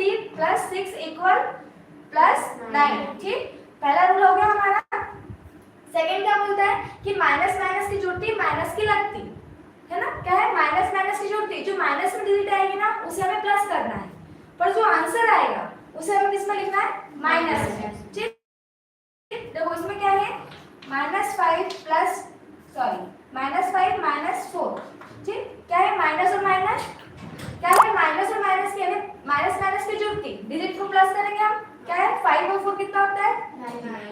3 + 6 = +9। ठीक, पहला रूल हो गया हमारा। सेकंड क्या बोलता है कि माइनस माइनस की जुड़ती माइनस की लगती है ना। क्या है, माइनस माइनस की जुड़ती, जो माइनस में डिजिट आएगी ना उसे हमें प्लस करना है, पर जो आंसर आएगा उसे हमें किसमें लिखना है, माइनस में। ठीक, देखो इसमें क्या है, -5 -4। ठीक, क्या है, माइनस और माइनस, क्या है, माइनस और माइनस की माइनस माइनस की जुड़ती, डिजिट को प्लस करेंगे हम, क्या है, 5 और 4 कितना होता है,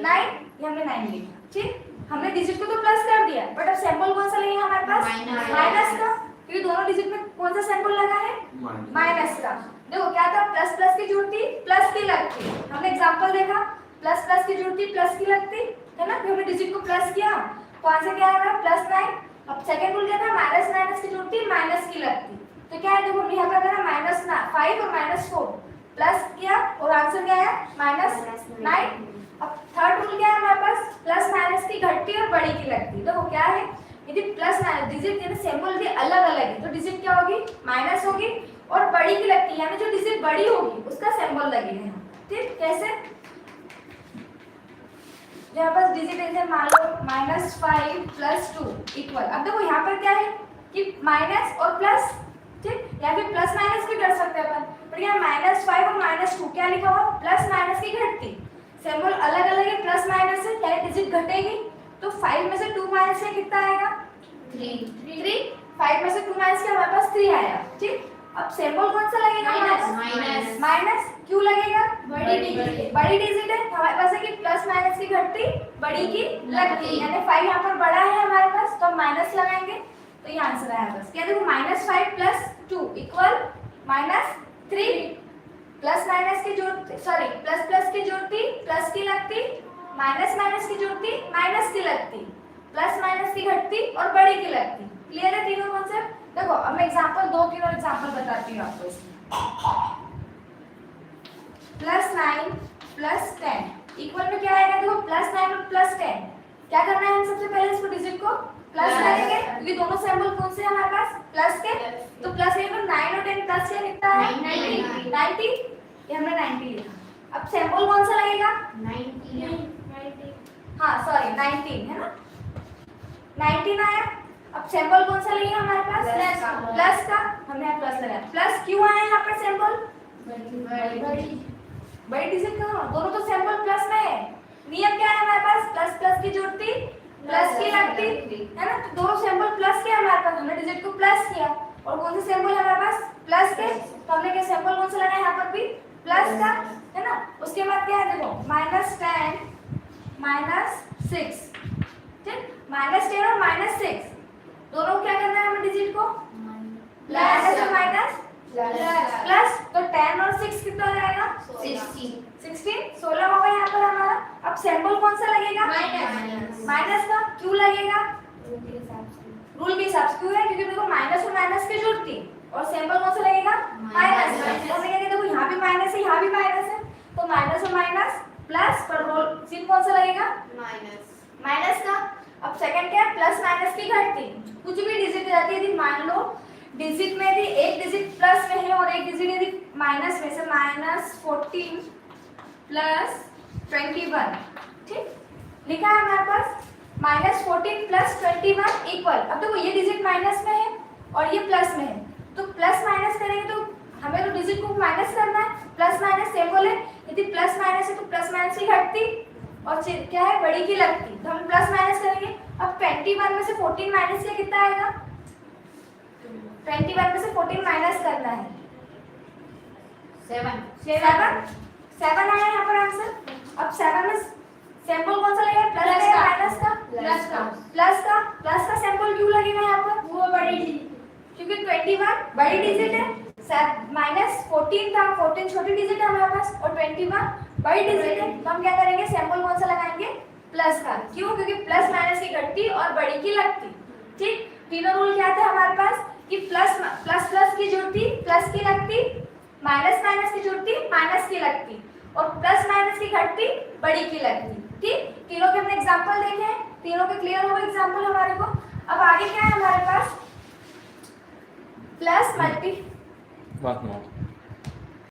9। ये हमने 9 लिखा। ठीक, हमने डिजिट को तो प्लस कर दिया, बट अब सैंपल कौन सा लगेगा हमारे पास, माइनस का, क्योंकि दोनों डिजिट में कौन सा सैंपल लगा है, माइनस का। देखो क्या था, प्लस प्लस की जुड़ती प्लस की लगती, हमने एग्जांपल देखा, प्लस प्लस की जुड़ती प्लस की लगती है ना, फिर हमने डिजिट को प्लस किया तो आंसर क्या आएगा, +9। अब सेकंड रूल क्या था, माइनस माइनस की जुड़ती माइनस की लगती, तो क्या है, देखो हम यहाँ पर करा -5 और -4 प्लस किया और आंसर क्या है, -9। अब थर्ड रूल क्या है हमारे पास, प्लस माइनस की घटती और बड़ी की लगती। देखो क्या है, यदि प्लस माइनस डिजिट यानी सिंबल यदि अलग अलग है तो डिजिट क्या होगी, माइनस होगी, और बड़ी की लगती यानी जो डिजिट बड़ी होगी उसका सिंबल लगेगा। ठीक, कैसे, यहाँ पर डिजिट ऐसे मान लो -5 + 2 इक्वल, अब देखो यहाँ पर क्या है कि माइनस और प्लस, ठीक, या फिर प्लस माइनस भी कर सकते हैं अपन, पर यहाँ -5 और -2 क्या लिखा हुआ, प्लस माइनस की घटती, सिंबल अलग अलग है, प्लस माइनस है, यानी डिजिट घटेगी, तो 5 में से 2 माइनस से कितना आएगा, 3। 5 में से 2 माइनस के हमारे पास 3 आया। ठीक, अब सिंबल कौन सा लगेगा, माइनस। क्यों लगेगा, बड़ी डिजिट है हमारे पास है कि प्लस माइनस की घटती बड़ी की लगती, यानी 5 यहाँ पर बड़ा है हमारे पास तो हम माइनस लगाएंगे, तो ये आंसर आया बस। क्या देखो, -5 + 2 = -3, प्लस माइनस की जुड़ती, सॉरी प्लस प्लस की जुड़ती प्लस की लगती, माइनस माइनस की जुड़ती माइनस की लगती, प्लस माइनस की घटती और बड़ी की लगती। क्लियर है तीनों कॉन्सेप्ट। देखो अब मैं एग्जांपल 2 तीनों एग्जांपल बताती हूँ आपको इसमें। +9 + 10 इक्वल में क्या आएगा, देखो +9 और +10 क्या करना है, हम सबसे पहले इसको डिजिट को प्लस करेंगे, क्योंकि दोनों सिंबल कौन से हैं हमारे पास, प्लस के, तो प्लस ये तो 9 और 10 प्लस से कितना है, 90। ये हमने 90 लिखा। अब सिंबल कौन सा लगेगा, 90, हाँ सॉरी 19 है ना, 19 आया। अब सिंबल कौन सा लगेगा हमारे पास, प्लस का, हमने यहाँ प्लस लगाया। प्लस क्यों आया यहाँ पर सिंबल, बड़ी डिजिट कहाँ, दोनों तो सिंबल प्लस में है। नियम क्या है हमारे पास, प्लस प्लस की जुड़ती प्लस की लगती है ना, तो दोनों सिंबल प्लस के हमारे पास, हमने डिजिट को प्लस किया, और कौन से सिंबल है हमारे पास, प्लस के, तो हमने क्या सिंबल कौन सा लगाया यहाँ पर भी, प्लस का है ना। उसके बाद क्या है, देखो -10 -6, ठीक, -10 और -6 दोनों क्या करना है हमें डिजिट को, प्लस और माइनस प्लस, तो 10 और 6 कितना हो जाएगा, 16 होगा यहाँ पर हमारा। अब सिंबल कौन सा लगेगा, माइनस का, क्यों लगेगा, रूल के हिसाब से क्यों है, क्योंकि देखो माइनस और माइनस की जुड़ती और सिंबल कौन सा लगेगा, माइनस। तो हमने क्या किया, देखो यहाँ भी माइनस है यहाँ भी माइनस है, तो माइनस और माइनस प्लस, पर रोल चिन्ह कौन सा लगेगा, माइनस का। अब सेकंड क्या है, प्लस माइनस की घटती, कुछ भी डिजिट जाती है, यदि मान लो डिजिट में यदि एक डिजिट प्लस में है और एक डिजिट यदि माइनस में, से -14 + 21, ठीक, लिखा है हमारे पास -14 + 21 इक्वल। अब देखो ये डिजिट माइनस में है और ये प्लस में है, तो प्लस माइनस करेंगे तो हमें तो डिजिट को माइनस करना है, प्लस माइनस सिंबल है, यदि प्लस माइनस है तो प्लस माइनस की घटती और क्या है, बड़ी की लगती, तो हम प्लस माइनस करेंगे। अब 21 में से 14 माइनस किया कितना आएगा, 21 में से 14 माइनस करना है, 7 आया यहाँ पर आंसर। अब 7 में सिंबल कौन सा लगेगा, प्लस का माइनस का, प्लस का सिंबल क्यों लगेगा यहाँ पर, वो बड़ी डिजिट, क्योंकि 21 बड़ी डिजिट है, -14 था, 14 छोटी डिजिट है हमारे पास और 21 बड़ी डिजिट है, तो हम क्या करेंगे, सिंबल कौन सा लगाएंगे, प्लस का, क्यों, क्योंकि प्लस माइनस की घटती और बड़ी की लगती। ठीक, तीनों रूल क्या थे हमारे पास कि प्लस की जुड़ती प्लस की लगती, माइनस माइनस की जुड़ती माइनस की लगती, और प्लस माइनस की घटती बड़ी की लगती। ठीक, तीनों के हमने एग्जांपल देखे हैं, तीनों के क्लियर हो गए एग्जांपल हमारे को। अब आगे क्या है हमारे पास, प्लस मल्टी